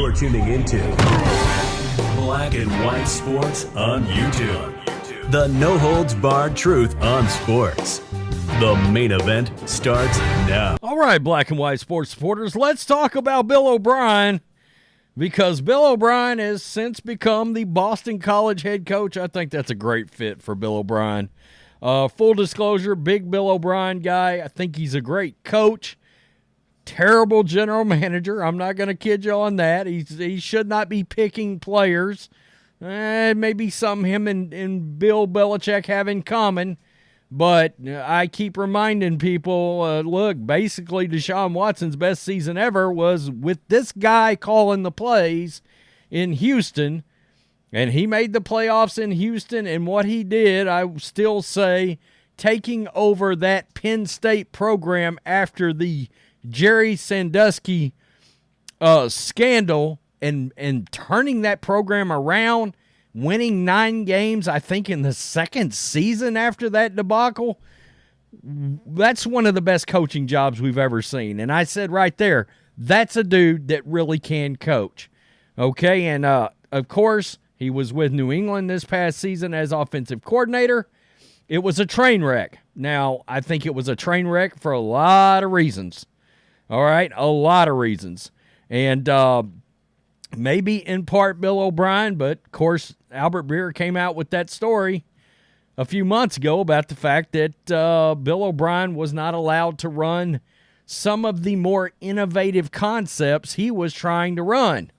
You're tuning into Black and White Sports on YouTube. The no-holds-barred truth on sports. The main event starts now. All right, Black and White Sports supporters, let's talk about Bill O'Brien, because Bill O'Brien has since become the Boston College head coach. I think that's a great fit for Bill O'Brien. Full disclosure, big Bill O'Brien guy. I think he's a great coach. Terrible general manager. I'm not going to kid you on that. He should not be picking players. Maybe something him and Bill Belichick have in common. But I keep reminding people, look, basically Deshaun Watson's best season ever was with this guy calling the plays in Houston. And he made the playoffs in Houston. And what he did, I still say, taking over that Penn State program after the Jerry Sandusky scandal and turning that program around, winning 9 games, I think, in the second season after that debacle. That's one of the best coaching jobs we've ever seen. And I said right there, that's a dude that really can coach. Okay, and of course, he was with New England this past season as offensive coordinator. It was a train wreck. Now, I think it was a train wreck for a lot of reasons. All right, a lot of reasons. And maybe in part Bill O'Brien, but of course Albert Breer came out with that story a few months ago about the fact that Bill O'Brien was not allowed to run some of the more innovative concepts he was trying to run.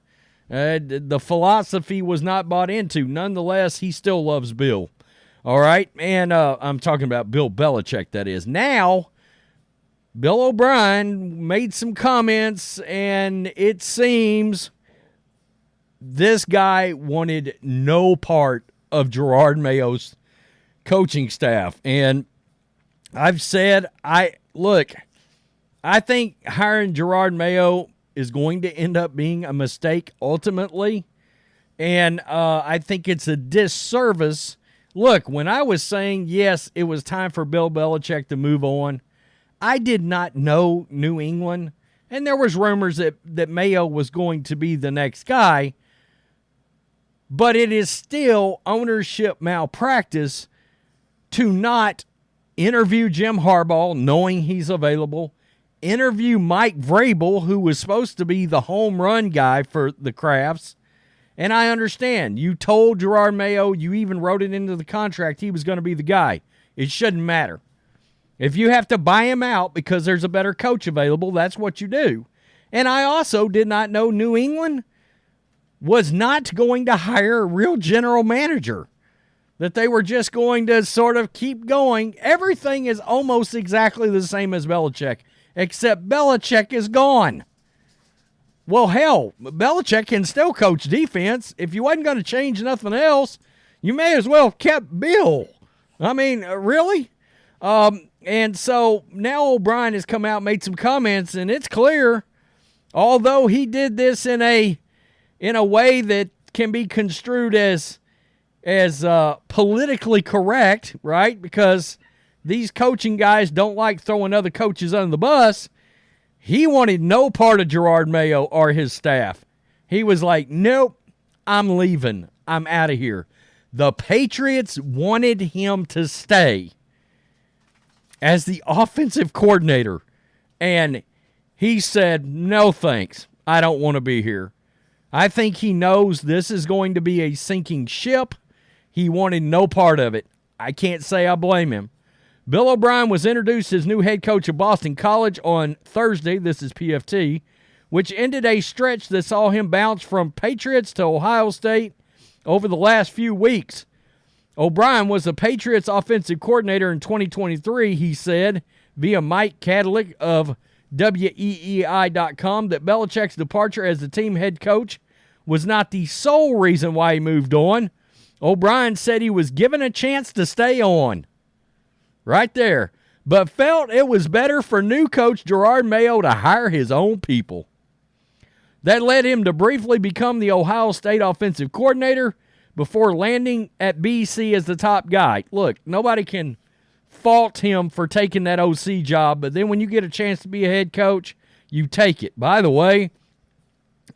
The philosophy was not bought into. Nonetheless, he still loves Bill. All right, and I'm talking about Bill Belichick, that is. Now, Bill O'Brien made some comments, and it seems this guy wanted no part of Gerard Mayo's coaching staff. And I've said, I think hiring Gerard Mayo is going to end up being a mistake ultimately. And I think it's a disservice. Look, when I was saying, yes, it was time for Bill Belichick to move on, I did not know New England, and there was rumors that Mayo was going to be the next guy, but it is still ownership malpractice to not interview Jim Harbaugh, knowing he's available, interview Mike Vrabel, who was supposed to be the home run guy for the Crafts, and I understand. You told Gerard Mayo, you even wrote it into the contract, he was going to be the guy. It shouldn't matter. If you have to buy him out because there's a better coach available, that's what you do. And I also did not know New England was not going to hire a real general manager, that they were just going to sort of keep going. Everything is almost exactly the same as Belichick, except Belichick is gone. Well, hell, Belichick can still coach defense. If you wasn't going to change nothing else, you may as well have kept Bill. I mean, really? And so now O'Brien has come out, made some comments, and it's clear, although he did this in a way that can be construed as politically correct, right? Because these coaching guys don't like throwing other coaches under the bus. He wanted no part of Gerard Mayo or his staff. He was like, nope, I'm leaving. I'm out of here. The Patriots wanted him to stay as the offensive coordinator, and he said, no thanks, I don't want to be here. I think he knows this is going to be a sinking ship. He wanted no part of it. I can't say I blame him. Bill O'Brien was introduced as new head coach of Boston College on Thursday, this is PFT, which ended a stretch that saw him bounce from Patriots to Ohio State over the last few weeks. O'Brien was the Patriots offensive coordinator in 2023, he said, via Mike Kadlick of WEEI.com, that Belichick's departure as the team head coach was not the sole reason why he moved on. O'Brien said he was given a chance to stay on. Right there. But felt it was better for new coach Gerard Mayo to hire his own people. That led him to briefly become the Ohio State offensive coordinator before landing at BC as the top guy. Look, nobody can fault him for taking that OC job, but then when you get a chance to be a head coach, you take it. By the way,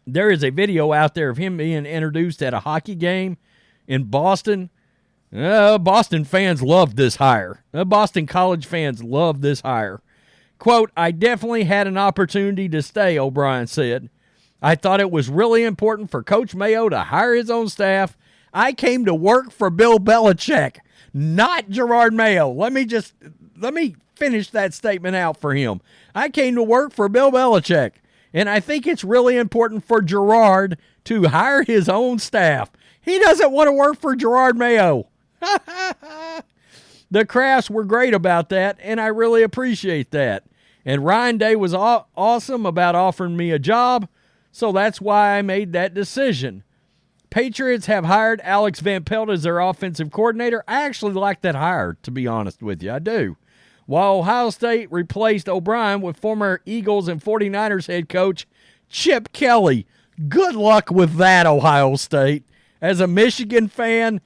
There is a video out there of him being introduced at a hockey game in Boston. Boston fans love this hire. Boston College fans love this hire. Quote, I definitely had an opportunity to stay, O'Brien said. I thought it was really important for Coach Mayo to hire his own staff. I came to work for Bill Belichick, not Gerard Mayo. Let me finish that statement out for him. I came to work for Bill Belichick, and I think it's really important for Gerard to hire his own staff. He doesn't want to work for Gerard Mayo. The Crafts were great about that, and I really appreciate that. And Ryan Day was awesome about offering me a job, so that's why I made that decision. Patriots have hired Alex Van Pelt as their offensive coordinator. I actually like that hire, to be honest with you. I do. While Ohio State replaced O'Brien with former Eagles and 49ers head coach Chip Kelly. Good luck with that, Ohio State. As a Michigan fan,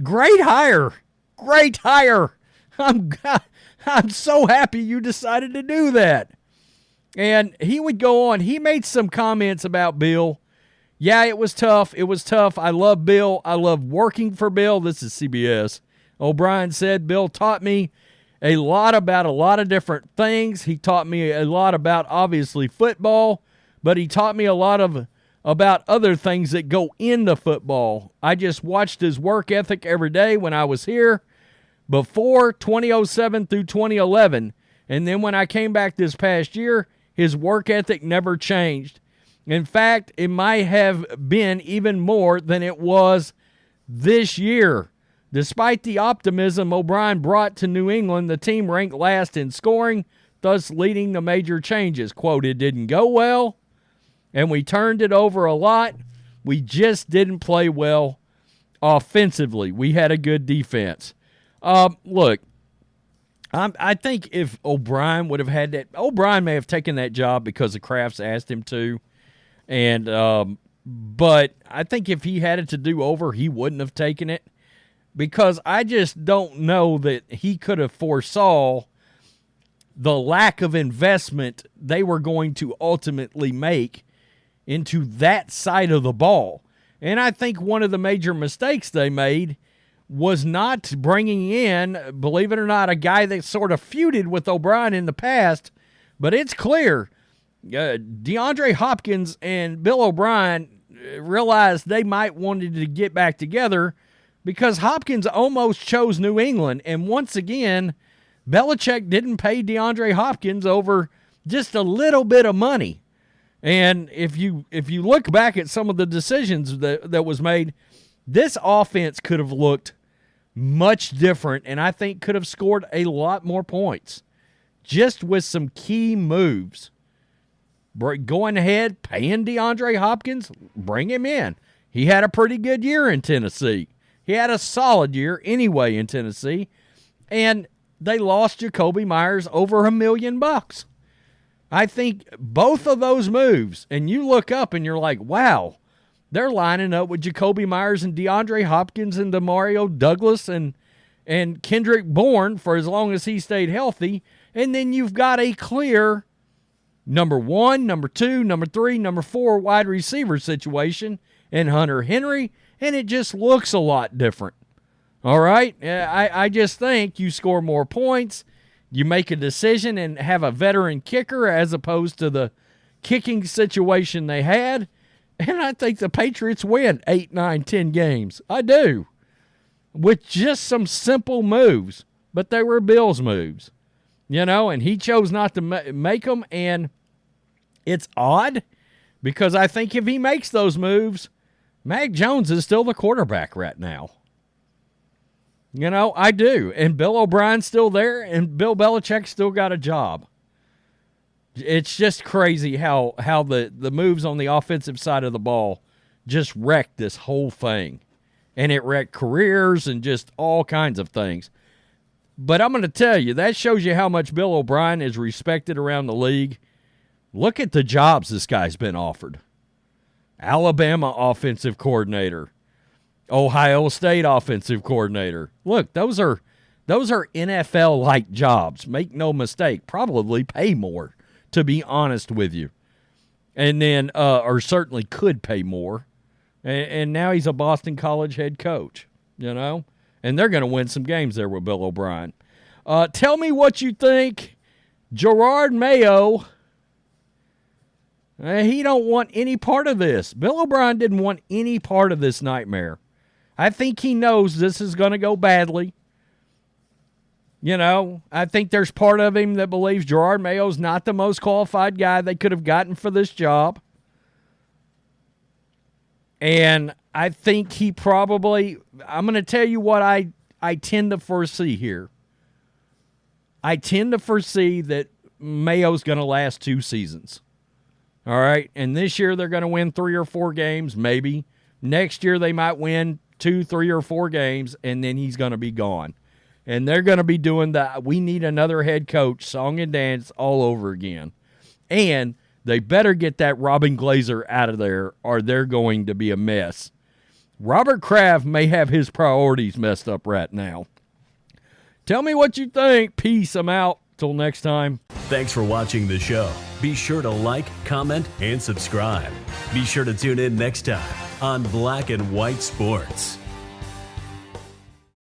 great hire. Great hire. I'm so happy you decided to do that. And he would go on. He made some comments about Bill. Yeah, it was tough. It was tough. I love Bill. I love working for Bill. This is CBS. O'Brien said, Bill taught me a lot about a lot of different things. He taught me a lot about, obviously, football, but he taught me a lot about other things that go into football. I just watched his work ethic every day when I was here before 2007 through 2011. And then when I came back this past year, his work ethic never changed. In fact, it might have been even more than it was this year. Despite the optimism O'Brien brought to New England, the team ranked last in scoring, thus leading to major changes. Quote, it didn't go well, and we turned it over a lot. We just didn't play well offensively. We had a good defense. Look, I think if O'Brien would have had that, O'Brien may have taken that job because the Crafts asked him to, but I think if he had it to do over, he wouldn't have taken it, because I just don't know that he could have foresaw the lack of investment they were going to ultimately make into that side of the ball. And I think one of the major mistakes they made was not bringing in, believe it or not, a guy that sort of feuded with O'Brien in the past. But it's clear DeAndre Hopkins and Bill O'Brien realized they might wanted to get back together, because Hopkins almost chose New England. And once again, Belichick didn't pay DeAndre Hopkins over just a little bit of money. And if you look back at some of the decisions that was made, this offense could have looked much different, and I think could have scored a lot more points just with some key moves. Going ahead, paying DeAndre Hopkins, bring him in. He had a pretty good year in Tennessee. He had a solid year anyway in Tennessee, and they lost Jacoby Myers over $1 million. I think both of those moves, and you look up and you're like, wow, they're lining up with Jacoby Myers and DeAndre Hopkins and Demario Douglas and Kendrick Bourne for as long as he stayed healthy. And then you've got a clear number 1, number 2, number 3, number 4 wide receiver situation in Hunter Henry, and it just looks a lot different. All right? I just think you score more points, you make a decision and have a veteran kicker as opposed to the kicking situation they had. And I think the Patriots win 8, 9, 10 games. I do. With just some simple moves. But they were Bill's moves. And he chose not to make them. And it's odd, because I think if he makes those moves, Mac Jones is still the quarterback right now. I do. And Bill O'Brien's still there, and Bill Belichick still got a job. It's just crazy how the moves on the offensive side of the ball just wrecked this whole thing. And it wrecked careers and just all kinds of things. But I'm going to tell you, that shows you how much Bill O'Brien is respected around the league. Look at the jobs this guy's been offered. Alabama offensive coordinator. Ohio State offensive coordinator. Look, those are NFL-like jobs. Make no mistake. Probably pay more, to be honest with you. and then or certainly could pay more. And now he's a Boston College head coach, and they're going to win some games there with Bill O'Brien. Tell me what you think. JEROD Mayo, he don't want any part of this. Bill O'Brien didn't want any part of this nightmare. I think he knows this is going to go badly. I think there's part of him that believes JEROD Mayo's not the most qualified guy they could have gotten for this job. And I think he probably, I'm going to tell you what I tend to foresee here. I tend to foresee that Mayo's going to last 2 seasons. All right? And this year they're going to win 3 or 4 games, maybe. Next year they might win 2, 3, or 4 games, and then he's going to be gone. And they're going to be doing the we need another head coach song and dance all over again. And they better get that Robin Glazer out of there or they're going to be a mess. Robert Kraft may have his priorities messed up right now. Tell me what you think. Peace. I'm out. Till next time. Thanks for watching the show. Be sure to like, comment, and subscribe. Be sure to tune in next time on Black and White Sports.